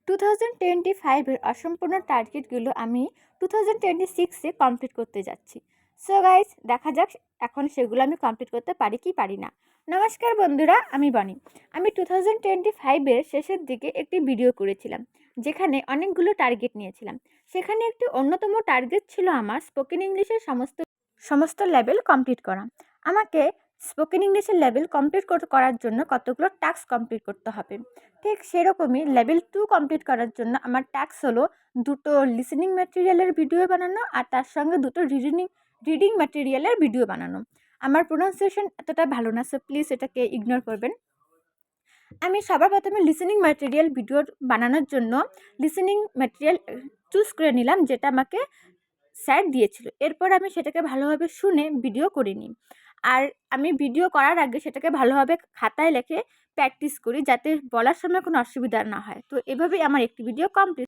2025 এর অসম্পূর্ণ টার্গেটগুলো আমি 2026 এ কমপ্লিট করতে যাচ্ছি। সো গাইস, দেখা যাক এখন সেগুলো আমি কমপ্লিট করতে পারি কি পারি না। নমস্কার বন্ধুরা, আমি বনি। আমি 2025 এর শেষের দিকে একটি ভিডিও করেছিলাম, যেখানে অনেকগুলো টার্গেট নিয়েছিলাম। সেখানে একটি অন্যতম টার্গেট ছিল আমার স্পোকেন ইংলিশের সমস্ত লেভেল কমপ্লিট করা। আমাকে স্পোকেন ইংলিশের লেভেল কমপ্লিট করার জন্য কতগুলো টাস্ক কমপ্লিট করতে হবে। ঠিক সেরকমই লেভেল 2 কমপ্লিট করার জন্য আমার টাস্ক হলো দুটো লিসেনিং ম্যাটেরিয়ালের ভিডিও বানানো আর তার সঙ্গে দুটো রিডিং ম্যাটেরিয়ালের ভিডিও বানানো। আমার প্রোনাউন্সিয়েশন এতটা ভালো না, সো প্লিজ এটাকে ইগনোর করবেন। আমি সবার প্রথমে লিসেনিং ম্যাটেরিয়াল ভিডিও বানানোর জন্য লিসেনিং ম্যাটেরিয়াল চুজ করে নিলাম, যেটা আমাকে স্যার দিয়েছিল। এরপর আমি সেটাকে ভালোভাবে শুনে ভিডিও করে নিই। আর আমি ভিডিও করার আগে সেটাকে ভালোভাবে খাতায় লিখে প্র্যাকটিস করি, যাতে বলার সময় কোনো অসুবিধা না হয়। তো এভাবেই আমার একটি ভিডিও কমপ্লিট।